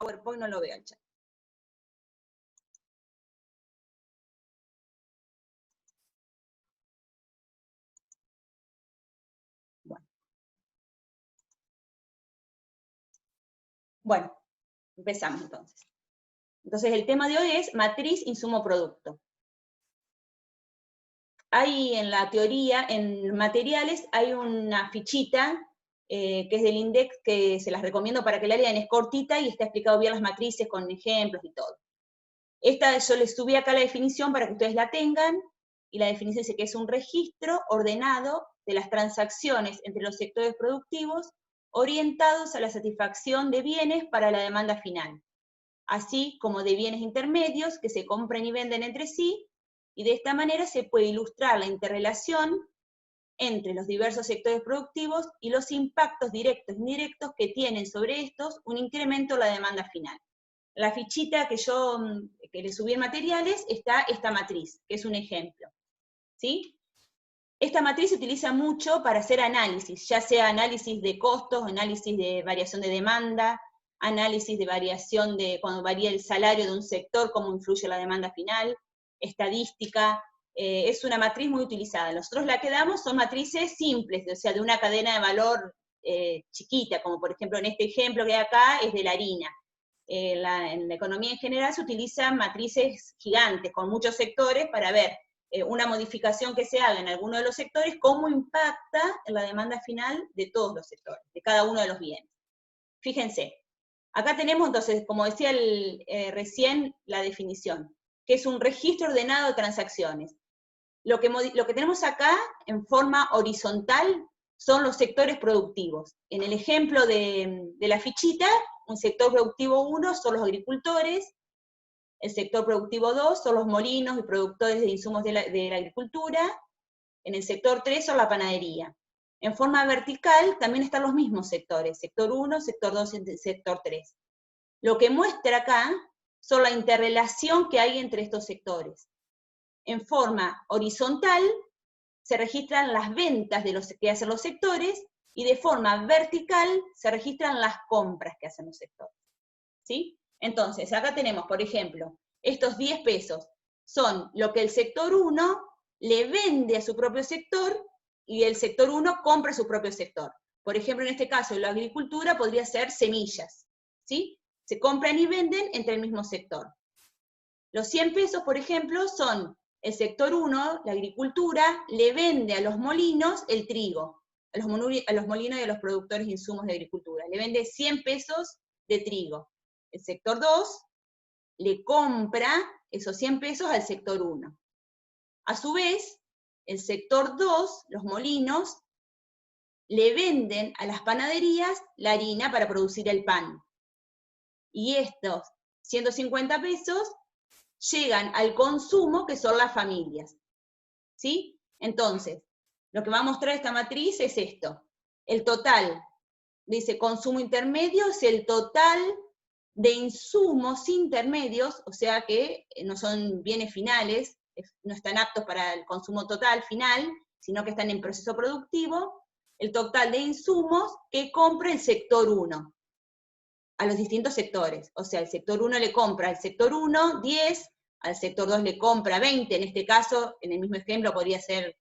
PowerPoint no lo veo el chat. Bueno, empezamos entonces. Entonces el tema de hoy es matriz, insumo, producto. Hay en la teoría, en materiales, hay una fichita que es del INDEX, que se las recomiendo para que la lean, es cortita y está explicado bien las matrices con ejemplos y todo. Esta yo les subí acá la definición para que ustedes la tengan, y la definición dice que es un registro ordenado de las transacciones entre los sectores productivos orientados a la satisfacción de bienes para la demanda final, así como de bienes intermedios que se compran y venden entre sí, y de esta manera se puede ilustrar la interrelación entre los diversos sectores productivos y los impactos directos e indirectos que tienen sobre estos un incremento en la demanda final. La fichita que le subí en materiales está esta matriz, que es un ejemplo, ¿sí? Esta matriz se utiliza mucho para hacer análisis, ya sea análisis de costos, análisis de variación de demanda, análisis de variación de cuando varía el salario de un sector, cómo influye la demanda final, estadística, es una matriz muy utilizada. Nosotros la que damos son matrices simples, o sea, de una cadena de valor chiquita, como por ejemplo en este ejemplo que hay acá es de la harina. En la economía en general se utilizan matrices gigantes, con muchos sectores, para ver una modificación que se haga en alguno de los sectores, cómo impacta en la demanda final de todos los sectores, de cada uno de los bienes. Fíjense, acá tenemos entonces, como decía recién, la definición, que es un registro ordenado de transacciones. Lo que tenemos acá, en forma horizontal, son los sectores productivos. En el ejemplo de la fichita, un sector productivo 1 son los agricultores, el sector productivo 2 son los molinos y productores de insumos de la agricultura, en el sector 3 son la panadería. En forma vertical también están los mismos sectores, sector 1, sector 2 y sector 3. Lo que muestra acá son la interrelación que hay entre estos sectores. En forma horizontal se registran las ventas de los que hacen los sectores, y de forma vertical se registran las compras que hacen los sectores. ¿Sí? Entonces, acá tenemos, por ejemplo, estos 10 pesos son lo que el sector 1 le vende a su propio sector, y el sector 1 compra a su propio sector. Por ejemplo, en este caso, la agricultura podría ser semillas, ¿sí? Se compran y venden entre el mismo sector. Los 100 pesos, por ejemplo, son el sector 1, la agricultura, le vende a los molinos el trigo, a los molinos y a los productores de insumos de agricultura. Le vende 100 pesos de trigo. El sector 2 le compra esos 100 pesos al sector 1. A su vez, el sector 2, los molinos, le venden a las panaderías la harina para producir el pan. Y estos 150 pesos llegan al consumo, que son las familias. ¿Sí? Entonces, lo que va a mostrar esta matriz es esto. El total, dice consumo intermedio, es el total de insumos intermedios, o sea que no son bienes finales, no están aptos para el consumo total final, sino que están en proceso productivo, el total de insumos que compra el sector 1 a los distintos sectores. O sea, el sector 1 le compra al sector 1 10, al sector 2 le compra 20, en este caso, en el mismo ejemplo podría ser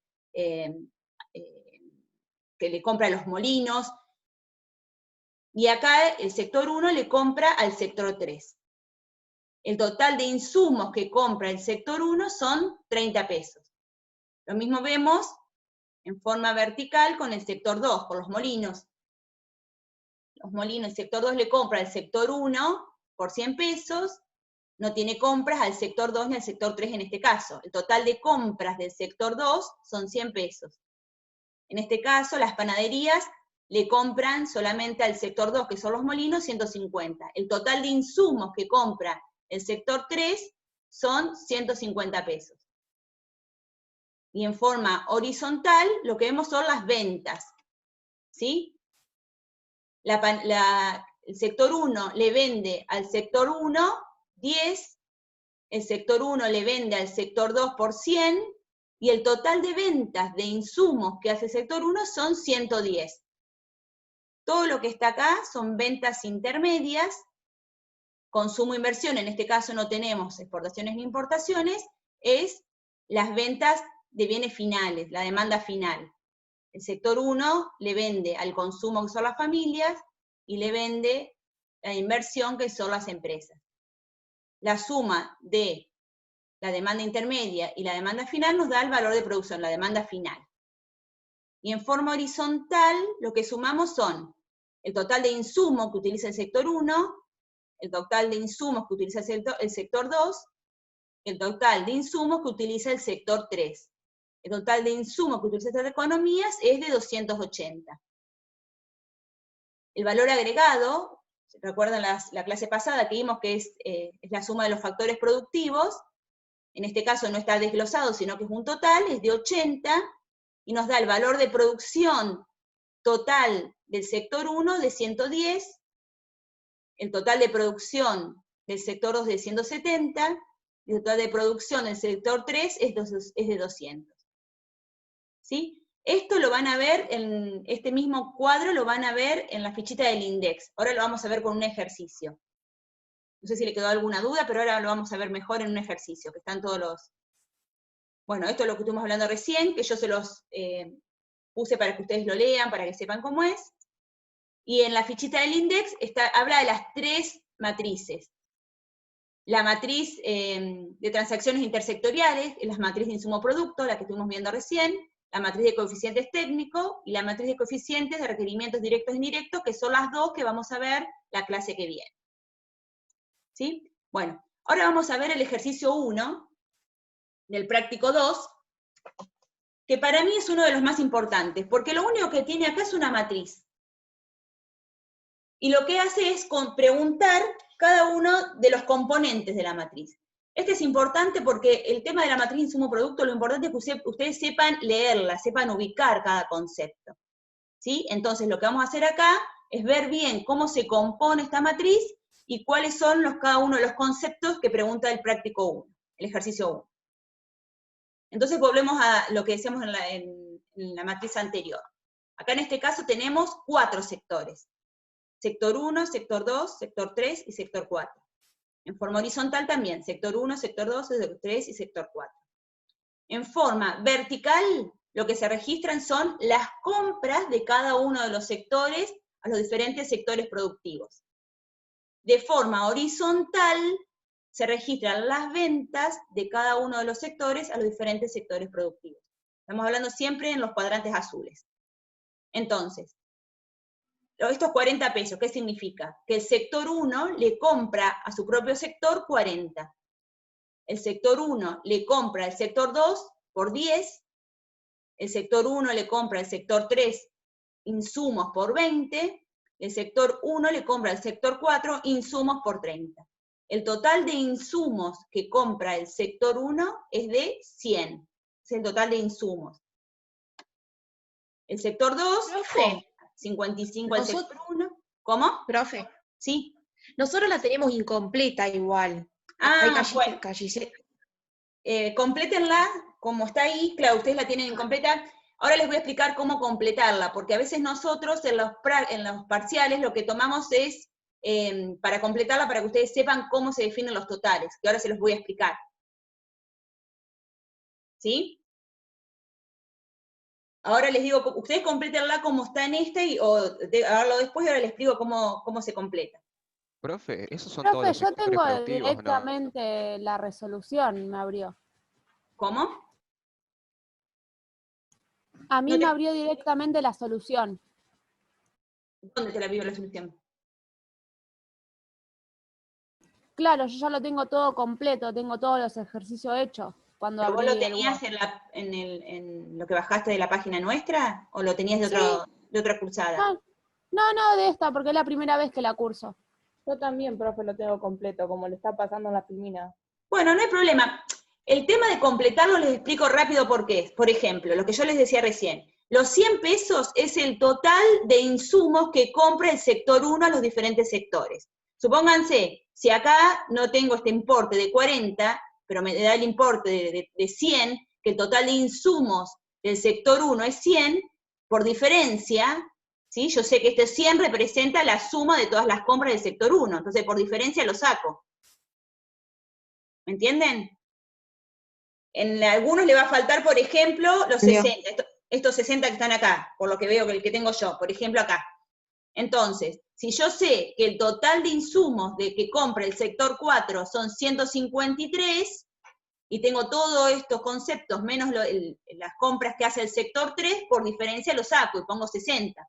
que le compra a los molinos, y acá el sector 1 le compra al sector 3. El total de insumos que compra el sector 1 son 30 pesos. Lo mismo vemos en forma vertical con el sector 2, con los molinos. Los molinos, el sector 2 le compra al sector 1 por 100 pesos, no tiene compras al sector 2 ni al sector 3 en este caso. El total de compras del sector 2 son 100 pesos. En este caso, las panaderías le compran solamente al sector 2, que son los molinos, 150. El total de insumos que compra el sector 3 son 150 pesos. Y en forma horizontal, lo que vemos son las ventas, ¿sí? El sector 1 le vende al sector 1 10, el sector 1 le vende al sector 2 por 100, y el total de ventas de insumos que hace el sector 1 son 110. Todo lo que está acá son ventas intermedias, consumo e inversión, en este caso no tenemos exportaciones ni importaciones, es las ventas de bienes finales, la demanda final. El sector 1 le vende al consumo, que son las familias, y le vende la inversión, que son las empresas. La suma de la demanda intermedia y la demanda final nos da el valor de producción, la demanda final. Y en forma horizontal, lo que sumamos son el total de insumos que utiliza el sector 1, el total de insumos que utiliza el sector 2, el total de insumos que utiliza el sector 3. El total de insumos que utiliza estas economías es de 280. El valor agregado, recuerdan la clase pasada que vimos que es la suma de los factores productivos, en este caso no está desglosado, sino que es un total, es de 80, y nos da el valor de producción total del sector 1 de 110, el total de producción del sector 2 de 170, y el total de producción del sector 3 es de 200. ¿Sí? Esto lo van a ver, en este mismo cuadro lo van a ver en la fichita del INDEX. Ahora lo vamos a ver con un ejercicio. No sé si le quedó alguna duda, pero ahora lo vamos a ver mejor en un ejercicio, que están todos los... Bueno, esto es lo que estuvimos hablando recién, que yo se los puse para que ustedes lo lean, para que sepan cómo es. Y en la fichita del INDEX habla de las 3 matrices. La matriz de transacciones intersectoriales, la matriz de insumo-producto, la que estuvimos viendo recién, la matriz de coeficientes técnicos, y la matriz de coeficientes de requerimientos directos e indirectos, que son las 2 que vamos a ver la clase que viene. ¿Sí? Bueno, ahora vamos a ver el ejercicio 1 del práctico 2, que para mí es uno de los más importantes, porque lo único que tiene acá es una matriz. Y lo que hace es preguntar cada uno de los componentes de la matriz. Este es importante porque el tema de la matriz insumo-producto, lo importante es que ustedes sepan leerla, sepan ubicar cada concepto. ¿Sí? Entonces lo que vamos a hacer acá es ver bien cómo se compone esta matriz y cuáles son cada uno de los conceptos que pregunta el práctico 1, el ejercicio 1. Entonces volvemos a lo que decíamos en la matriz anterior. Acá en este caso tenemos 4 sectores. Sector 1, sector 2, sector 3 y sector 4. En forma horizontal también, sector 1, sector 2, sector 3 y sector 4. En forma vertical, lo que se registran son las compras de cada uno de los sectores a los diferentes sectores productivos. De forma horizontal, se registran las ventas de cada uno de los sectores a los diferentes sectores productivos. Estamos hablando siempre en los cuadrantes azules. Entonces, estos 40 pesos, ¿qué significa? Que el sector 1 le compra a su propio sector 40. El sector 1 le compra al sector 2 por 10. El sector 1 le compra al sector 3 insumos por 20. El sector 1 le compra al sector 4 insumos por 30. El total de insumos que compra el sector 1 es de 100. Es el total de insumos. El sector 2... Profe, 55 al sector 1. ¿Cómo? Profe. Sí. Nosotros la tenemos incompleta igual. Bueno. Complétenla como está ahí, claro, ustedes la tienen incompleta. Ahora les voy a explicar cómo completarla, porque a veces nosotros en los parciales lo que tomamos es, para completarla, para que ustedes sepan cómo se definen los totales, que ahora se los voy a explicar. ¿Sí? Ahora les digo, ustedes complétenla como está en háganlo después y ahora les explico cómo se completa. Profe, esos son Profe, todos los yo sectores tengo productivos, directamente la resolución, me abrió. ¿Cómo? A mí me abrió directamente la solución. ¿Dónde te la abrió la solución? Claro, yo ya lo tengo todo completo, tengo todos los ejercicios hechos. Cuando ¿Pero vos abrí lo tenías en lo que bajaste de la página nuestra? ¿O lo tenías de otra cursada? No, de esta, porque es la primera vez que la curso. Yo también, profe, lo tengo completo, como le está pasando en la filmina. Bueno, no hay problema. El tema de completarlo les explico rápido por qué. Por ejemplo, lo que yo les decía recién. Los 100 pesos es el total de insumos que compra el sector 1 a los diferentes sectores. Supónganse, si acá no tengo este importe de 40, pero me da el importe de 100, que el total de insumos del sector 1 es 100, por diferencia, ¿sí? Yo sé que este 100 representa la suma de todas las compras del sector 1, entonces por diferencia lo saco. ¿Me entienden? En algunos le va a faltar, por ejemplo, los 60, estos 60 que están acá, por lo que veo que el que tengo yo, por ejemplo acá. Entonces, si yo sé que el total de insumos de que compra el sector 4 son 153, y tengo todos estos conceptos menos las compras que hace el sector 3, por diferencia lo saco y pongo 60.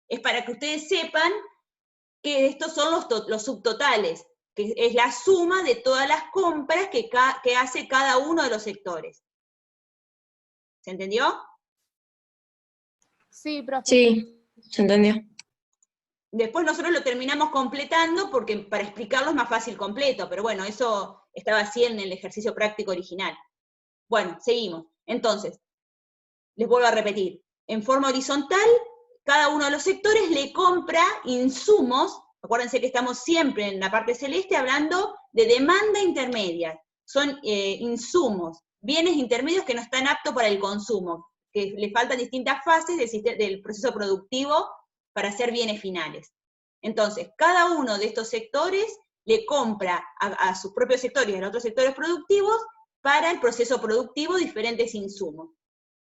Es para que ustedes sepan que estos son los subtotales, que es la suma de todas las compras que hace cada uno de los sectores. ¿Se entendió? Sí, profe. Sí, se entendió. Después nosotros lo terminamos completando porque para explicarlo es más fácil completo, pero bueno, eso estaba así en el ejercicio práctico original. Bueno, seguimos. Entonces, les vuelvo a repetir. En forma horizontal, cada uno de los sectores le compra insumos. Acuérdense que estamos siempre en la parte celeste hablando de demanda intermedia. Son insumos, bienes intermedios que no están aptos para el consumo, que le faltan distintas fases del proceso productivo para hacer bienes finales. Entonces, cada uno de estos sectores le compra a sus propios sectores y a los otros sectores productivos para el proceso productivo diferentes insumos.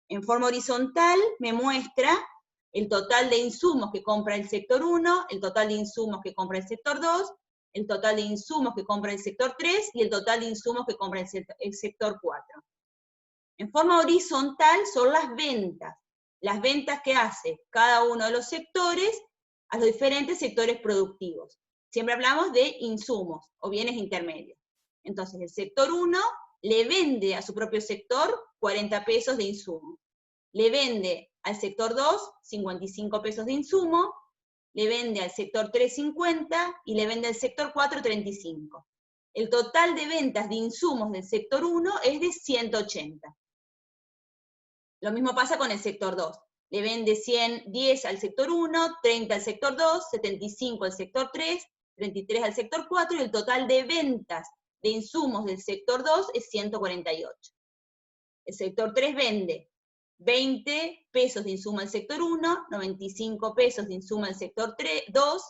En forma horizontal me muestra el total de insumos que compra el sector 1, el total de insumos que compra el sector 2, el total de insumos que compra el sector 3 y el total de insumos que compra el sector 4. En forma horizontal son las ventas que hace cada uno de los sectores a los diferentes sectores productivos. Siempre hablamos de insumos o bienes intermedios. Entonces el sector 1 le vende a su propio sector 40 pesos de insumo. Le vende al sector 2 55 pesos de insumo, le vende al sector 3 50 y le vende al sector 4 35. El total de ventas de insumos del sector 1 es de 180. Lo mismo pasa con el sector 2. Le vende 10 al sector 1, 30 al sector 2, 75 al sector 3, 33 al sector 4, y el total de ventas de insumos del sector 2 es 148. El sector 3 vende 20 pesos de insumo al sector 1, 95 pesos de insumo al sector 2,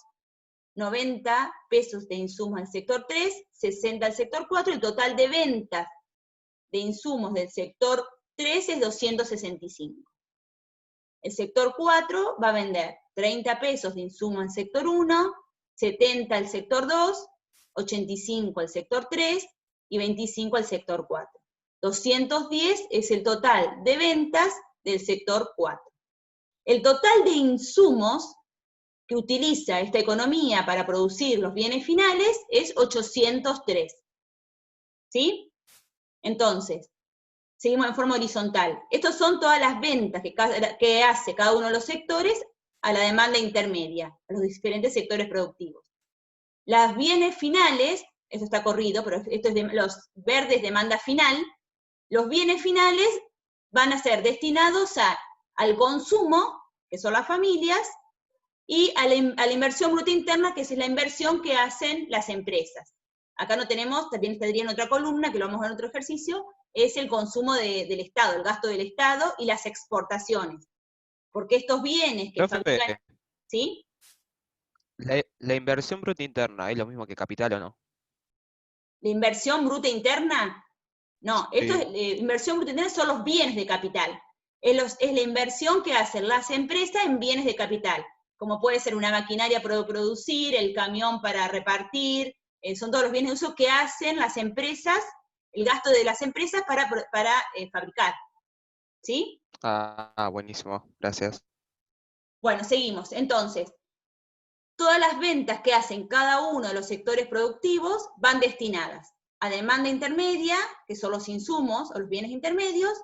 90 pesos de insumo al sector 3, 60 al sector 4, el total de ventas de insumos del sector 3 es 265. El sector 4 va a vender 30 pesos de insumo al sector 1, 70 al sector 2, 85 al sector 3 y 25 al sector 4. 210 es el total de ventas del sector 4. El total de insumos que utiliza esta economía para producir los bienes finales es 803. ¿Sí? Entonces, seguimos en forma horizontal. Estas son todas las ventas que hace cada uno de los sectores a la demanda intermedia, a los diferentes sectores productivos. Las bienes finales, esto está corrido, pero esto es los verdes demanda final, los bienes finales van a ser destinados al consumo, que son las familias, y a la inversión bruta interna, que es la inversión que hacen las empresas. Acá no tenemos, también estaría en otra columna, que lo vamos a ver en otro ejercicio, es el consumo del Estado, el gasto del Estado y las exportaciones. Porque estos bienes que fabrican... ¿Sí? ¿La inversión bruta interna es lo mismo que capital o no? ¿La inversión bruta interna? No, Sí. esto es, inversión bruta interna son los bienes de capital. Es la inversión que hacen las empresas en bienes de capital, como puede ser una maquinaria para producir, el camión para repartir, son todos los bienes de uso que hacen las empresas, el gasto de las empresas para fabricar. ¿Sí? Ah, buenísimo, gracias. Bueno, seguimos. Entonces, todas las ventas que hacen cada uno de los sectores productivos van destinadas a demanda intermedia, que son los insumos o los bienes intermedios,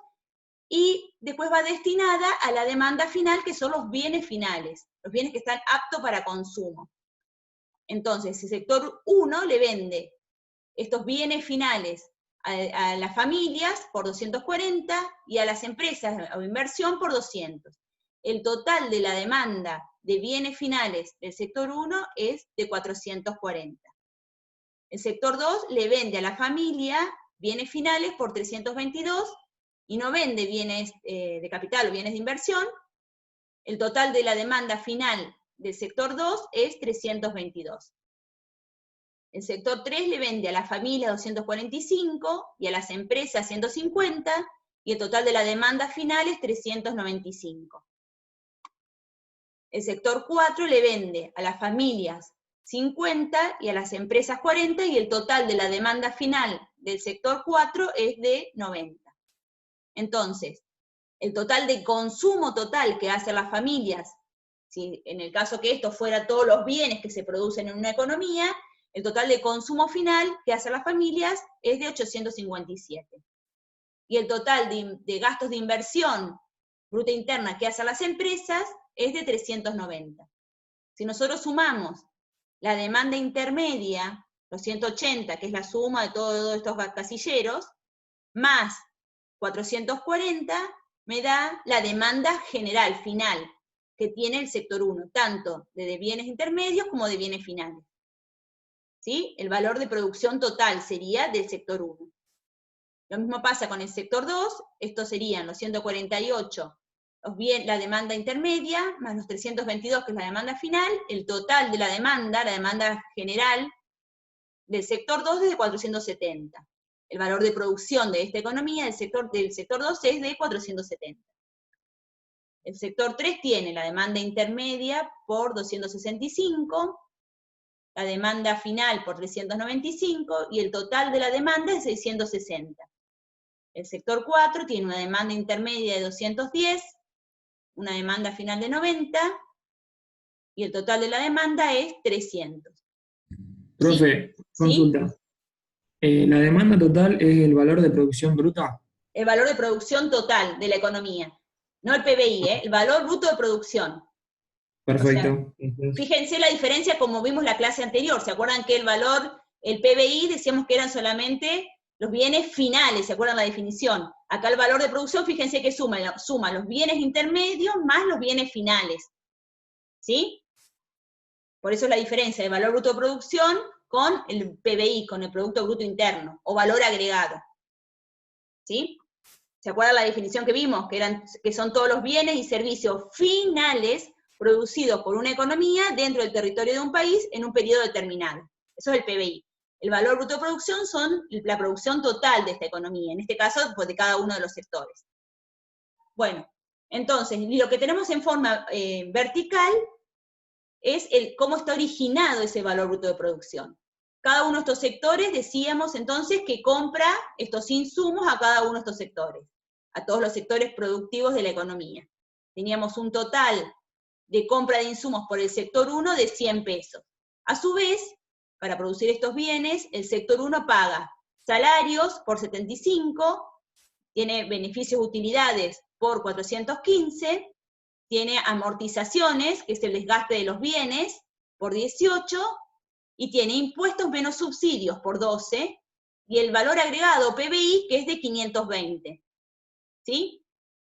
y después va destinada a la demanda final, que son los bienes finales, los bienes que están aptos para consumo. Entonces, el sector 1 le vende estos bienes finales a las familias por 240 y a las empresas o inversión por 200. El total de la demanda de bienes finales del sector 1 es de 440. El sector 2 le vende a la familia bienes finales por 322 y no vende bienes de capital o bienes de inversión, El total de la demanda final del sector 2 es 322. El sector 3 le vende a la familia 245 y a las empresas 150, y el total de la demanda final es 395. El sector 4 le vende a las familias 50 y a las empresas 40, y el total de la demanda final del sector 4 es de 90. Entonces, el total de consumo total que hacen las familias, si en el caso que esto fuera todos los bienes que se producen en una economía, el total de consumo final que hacen las familias es de 857. Y el total de gastos de inversión bruta interna que hacen las empresas es de 390. Si nosotros sumamos la demanda intermedia, los 180, que es la suma de todos estos casilleros, más 440, me da la demanda general, final, que tiene el sector 1, tanto de bienes intermedios como de bienes finales. ¿Sí? El valor de producción total sería del sector 1. Lo mismo pasa con el sector 2, estos serían los 148, la demanda intermedia, más los 322, que es la demanda final, el total de la demanda general del sector 2 es de 470. El valor de producción de esta economía del sector 2 es de 470. El sector 3 tiene la demanda intermedia por 265, la demanda final por 395, y el total de la demanda es 660. El sector 4 tiene una demanda intermedia de 210, una demanda final de 90, y el total de la demanda es 300. Profe, ¿Sí? consulta. ¿La demanda total es el valor de producción bruta? El valor de producción total de la economía, no el PBI, el valor bruto de producción. Perfecto. O sea, fíjense la diferencia como vimos la clase anterior. ¿Se acuerdan que el PBI decíamos que eran solamente los bienes finales? ¿Se acuerdan la definición? Acá el valor de producción, fíjense que suma los bienes intermedios más los bienes finales. ¿Sí? Por eso es la diferencia del valor bruto de producción con el PBI, con el Producto Bruto Interno, o valor agregado. ¿Sí? ¿Se acuerdan la definición que vimos? Que son todos los bienes y servicios finales producidos por una economía dentro del territorio de un país en un periodo determinado. Eso es el PBI. El valor bruto de producción son la producción total de esta economía, en este caso, pues, de cada uno de los sectores. Bueno, entonces, lo que tenemos en forma vertical es cómo está originado ese valor bruto de producción. Cada uno de estos sectores, decíamos entonces, que compra estos insumos a cada uno de estos sectores, a todos los sectores productivos de la economía. Teníamos un total de compra de insumos por el sector 1 de 100 pesos. A su vez, para producir estos bienes, el sector 1 paga salarios por 75, tiene beneficios utilidades por 415, tiene amortizaciones, que es el desgaste de los bienes, por 18, y tiene impuestos menos subsidios por 12, y el valor agregado PBI, que es de 520. ¿Sí?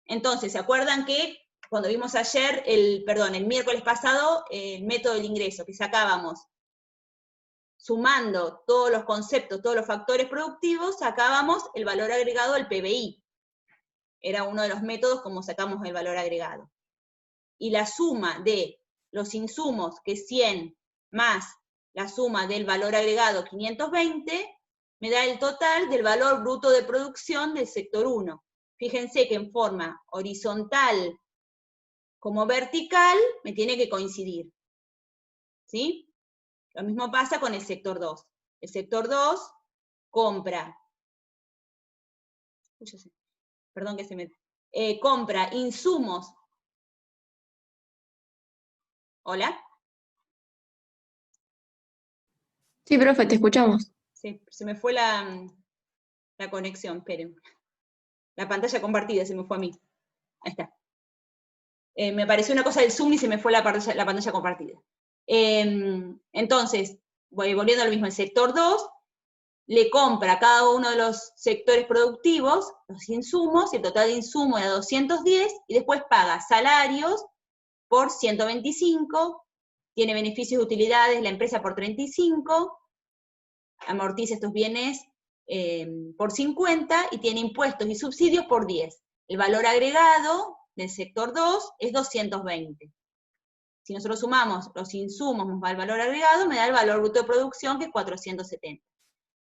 Entonces, ¿se acuerdan que cuando vimos ayer, el miércoles pasado, el método del ingreso, que sacábamos, sumando todos los conceptos, todos los factores productivos, sacábamos el valor agregado del PBI. Era uno de los métodos como sacamos el valor agregado. Y la suma de los insumos, que es 100, más la suma del valor agregado 520, me da el total del valor bruto de producción del sector 1. Fíjense que en forma horizontal como vertical me tiene que coincidir. ¿Sí? Lo mismo pasa con el sector 2. El sector 2 compra, compra insumos. ¿Hola? Sí, profe, te escuchamos. Sí, se me fue la conexión, esperen. La pantalla compartida se me fue a mí. Ahí está. Me apareció una cosa del Zoom y se me fue la pantalla compartida. Entonces, volviendo a lo mismo, el sector 2 le compra a cada uno de los sectores productivos los insumos, y el total de insumos es 210, y después paga salarios por 125, tiene beneficios de utilidades la empresa por 35, amortiza estos bienes por 50, y tiene impuestos y subsidios por 10. El valor agregado del sector 2 es 220. Si nosotros sumamos los insumos más el valor agregado, me da el valor bruto de producción, que es 470.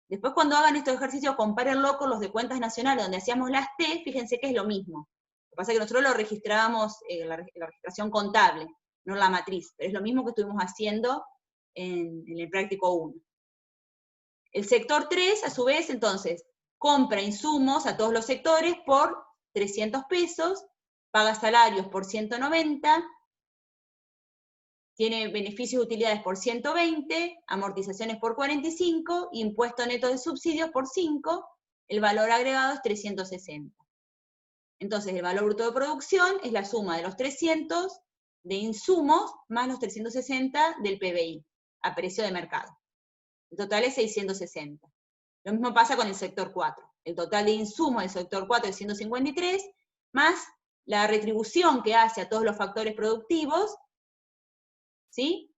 Después, cuando hagan estos ejercicios, compárenlo con los de cuentas nacionales, donde hacíamos las T, fíjense que es lo mismo. Lo que pasa es que nosotros lo registrábamos, la registración contable, no la matriz, pero es lo mismo que estuvimos haciendo en el práctico 1. El sector 3, a su vez, entonces, compra insumos a todos los sectores por 300 pesos, paga salarios por 190, tiene beneficios y utilidades por 120, amortizaciones por 45, impuesto neto de subsidios por 5, el valor agregado es 360. Entonces, el valor bruto de producción es la suma de los 300 de insumos más los 360 del PBI, a precio de mercado. El total es 660. Lo mismo pasa con el sector 4. El total de insumos del sector 4 es 153, más la retribución que hace a todos los factores productivos, ¿sí?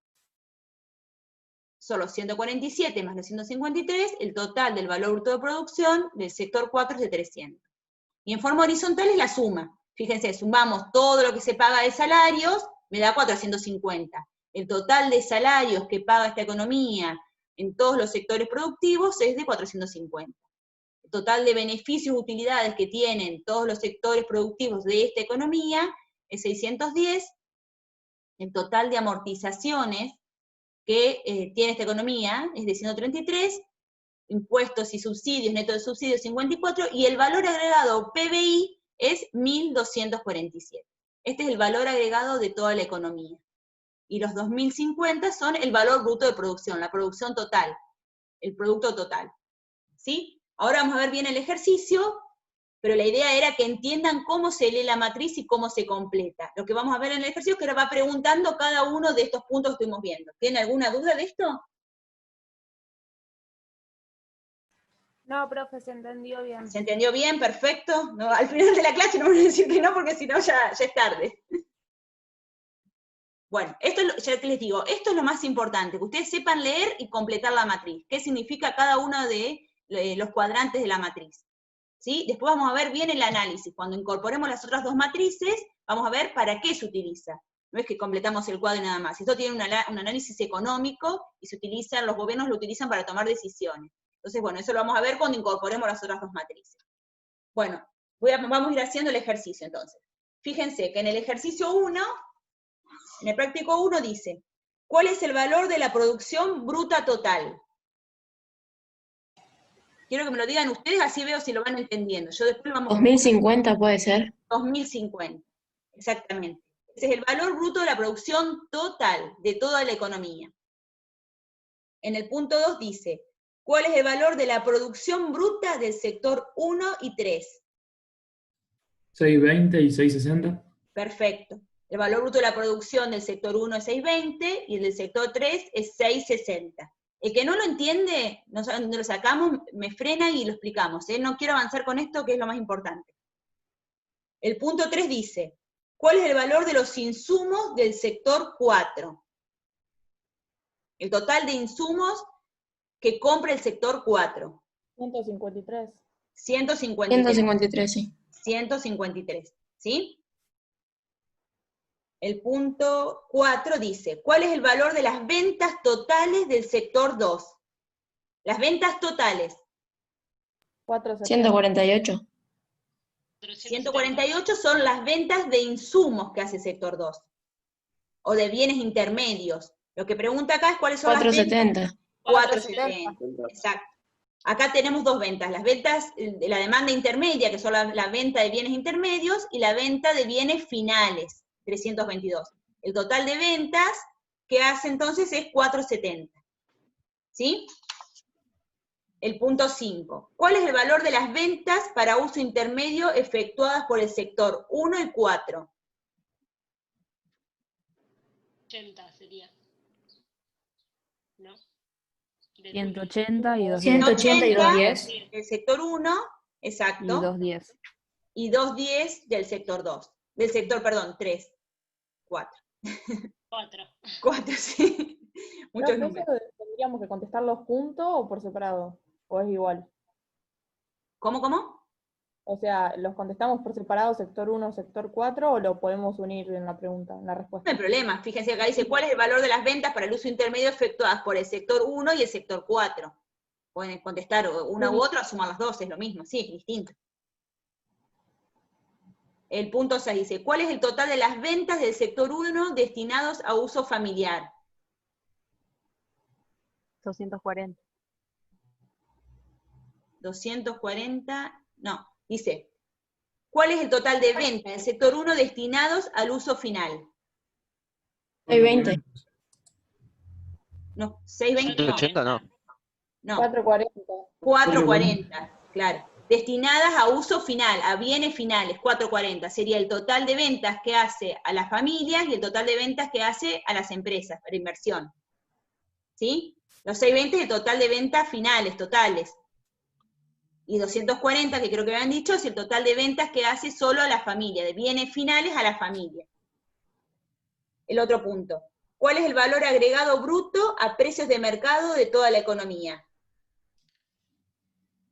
Son los 147 más los 153, el total del valor bruto de producción del sector 4 es de 300. Y en forma horizontal es la suma. Fíjense, sumamos todo lo que se paga de salarios, me da 450. El total de salarios que paga esta economía en todos los sectores productivos es de 450. El total de beneficios y utilidades que tienen todos los sectores productivos de esta economía es 610. El total de amortizaciones que tiene esta economía es de 133, impuestos y subsidios, neto de subsidios 54, y el valor agregado PBI es 1247. Este es el valor agregado de toda la economía. Y los 2050 son el valor bruto de producción, la producción total, el producto total. ¿Sí? Ahora vamos a ver bien el ejercicio, pero la idea era que entiendan cómo se lee la matriz y cómo se completa. Lo que vamos a ver en el ejercicio es que va preguntando cada uno de estos puntos que estuvimos viendo. ¿Tienen alguna duda de esto? No, profe, se entendió bien. ¿Se entendió bien? Perfecto. No, al final de la clase no voy a decir que no, porque si no ya es tarde. Bueno, esto es ya que les digo, esto es lo más importante, que ustedes sepan leer y completar la matriz. ¿Qué significa cada uno de los cuadrantes de la matriz? ¿Sí? Después vamos a ver bien el análisis. Cuando incorporemos las otras dos matrices, vamos a ver para qué se utiliza. No es que completamos el cuadro y nada más. Esto tiene un análisis económico y se utiliza, los gobiernos lo utilizan para tomar decisiones. Entonces, bueno, eso lo vamos a ver cuando incorporemos las otras dos matrices. Bueno, vamos a ir haciendo el ejercicio entonces. Fíjense que en el ejercicio 1, en el práctico 1 dice, ¿cuál es el valor de la producción bruta total? Quiero que me lo digan ustedes, así veo si lo van entendiendo. Yo después lo vamos a... 2050 puede ser. 2050, exactamente. Ese es el valor bruto de la producción total de toda la economía. En el punto 2 dice, ¿cuál es el valor de la producción bruta del sector 1 y 3? 620 y 660. Perfecto. El valor bruto de la producción del sector 1 es 620 y el del sector 3 es 660. El que no lo entiende, no sabe dónde lo sacamos, me frena y lo explicamos. No quiero avanzar con esto, que es lo más importante. El punto 3 dice, ¿cuál es el valor de los insumos del sector 4? El total de insumos que compra el sector 4. 153. 153. 153, sí. 153, ¿sí? El punto 4 dice, ¿cuál es el valor de las ventas totales del sector 2? Las ventas totales. 148. 148 son las ventas de insumos que hace el sector 2, o de bienes intermedios. Lo que pregunta acá es cuáles son las ventas. 470. 470, exacto. Acá tenemos dos ventas, las ventas de la demanda intermedia, que son la venta de bienes intermedios, y la venta de bienes finales, 322. El total de ventas que hace entonces es 470. ¿Sí? El punto 5. ¿Cuál es el valor de las ventas para uso intermedio efectuadas por el sector 1 y 4? 80 sería. ¿No? 180 y 210. 180 y 210. Del sector 1, exacto. Y 210. Y 210 del sector 2. Del sector, perdón, 3. 4. 4. 4, sí. Muchos Creo que números. eso tendríamos que contestarlos juntos o por separado, o es igual. ¿Cómo? O sea, ¿los contestamos por separado, sector 1, sector 4, o lo podemos unir en la pregunta, en la No respuesta? hay problema, fíjense acá dice, ¿cuál es el valor de las ventas para el uso intermedio efectuadas por el sector 1 y el sector 4? Pueden contestar una u otra o sumar las dos, es lo mismo, sí, es distinto. El punto 6 dice, ¿cuál es el total de las ventas del sector 1 destinados a uso familiar? 240. 240, no, dice, ¿cuál es el total de ventas del sector 1 destinados al uso final? 620. No, 620 no. 180 no. No, 440. 440, claro. Destinadas a uso final, a bienes finales, 440. Sería el total de ventas que hace a las familias y el total de ventas que hace a las empresas para inversión. ¿Sí? Los 620 es el total de ventas finales, totales. Y 240, que creo que habían dicho, es el total de ventas que hace solo a la familia, de bienes finales a la familia. El otro punto. ¿Cuál es el valor agregado bruto a precios de mercado de toda la economía?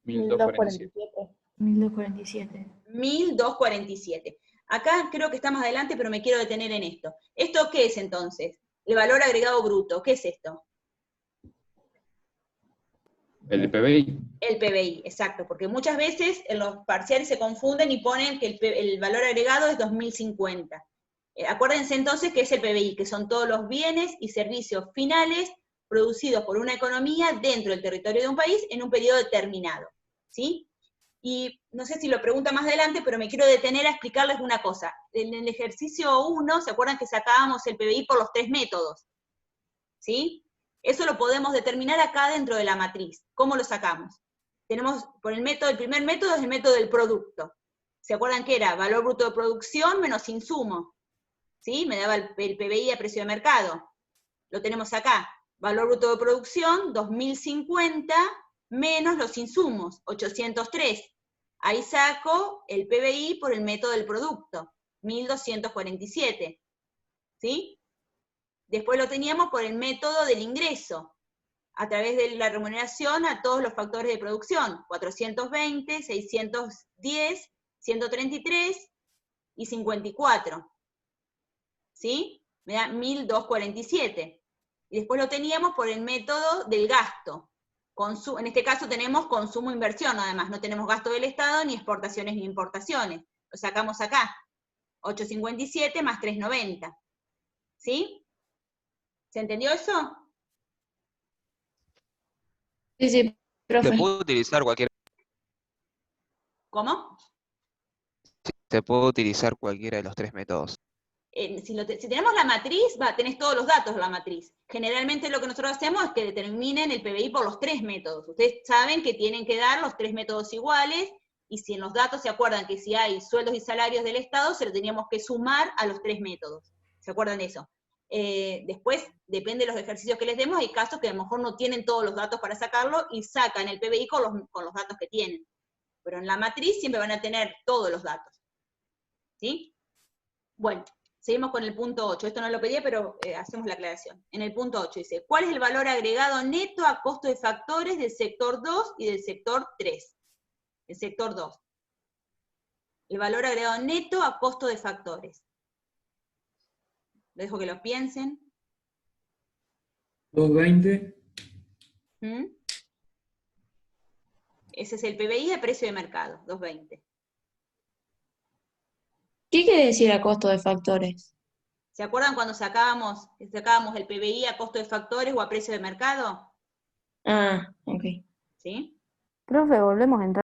1247. 1247. 1247. Acá creo que está más adelante, pero me quiero detener en esto. ¿Esto qué es entonces? El valor agregado bruto, ¿qué es esto? El PBI. El PBI, exacto, porque muchas veces en los parciales se confunden y ponen que el valor agregado es 2050. Acuérdense entonces que es el PBI, que son todos los bienes y servicios finales producidos por una economía dentro del territorio de un país en un periodo determinado, ¿sí? Y no sé si lo pregunta más adelante, pero me quiero detener a explicarles una cosa. En el ejercicio 1, ¿se acuerdan que sacábamos el PBI por los 3 métodos? ¿Sí? Eso lo podemos determinar acá dentro de la matriz. ¿Cómo lo sacamos? Tenemos, por el primer método es el método del producto. ¿Se acuerdan que era valor bruto de producción menos insumo? ¿Sí? Me daba el PBI a precio de mercado. Lo tenemos acá. Valor bruto de producción, 2050, menos los insumos, 803. Ahí saco el PBI por el método del producto, 1247. ¿Sí? Después lo teníamos por el método del ingreso, a través de la remuneración a todos los factores de producción, 420, 610, 133 y 54. ¿Sí? Me da 1247. Y después lo teníamos por el método del gasto. En este caso tenemos consumo-inversión, además, no tenemos gasto del Estado, ni exportaciones ni importaciones. Lo sacamos acá, 857 más 390. ¿Sí? ¿Se entendió eso? Sí, sí, Se profe. puede utilizar ¿Cómo? se puede utilizar cualquiera de los 3 métodos. Si tenemos la matriz, tenés todos los datos de la matriz. Generalmente lo que nosotros hacemos es que determinen el PBI por los 3 métodos. Ustedes saben que tienen que dar los 3 métodos iguales, y si en los datos se acuerdan que si hay sueldos y salarios del Estado, se lo teníamos que sumar a los 3 métodos. ¿Se acuerdan de eso? Después, depende de los ejercicios que les demos, hay casos que a lo mejor no tienen todos los datos para sacarlo, y sacan el PBI con los datos que tienen. Pero en la matriz siempre van a tener todos los datos. ¿Sí? Bueno. Seguimos con el punto 8. Esto no lo pedía, pero hacemos la aclaración. En el punto 8 dice, ¿cuál es el valor agregado neto a costo de factores del sector 2 y del sector 3? El sector 2. El valor agregado neto a costo de factores. Les dejo que lo piensen. 220. ¿Mm? Ese es el PBI a precio de mercado, 220. ¿Qué quiere decir a costo de factores? ¿Se acuerdan cuando sacábamos el PBI a costo de factores o a precio de mercado? Ah, ok. ¿Sí? Profe, volvemos a entrar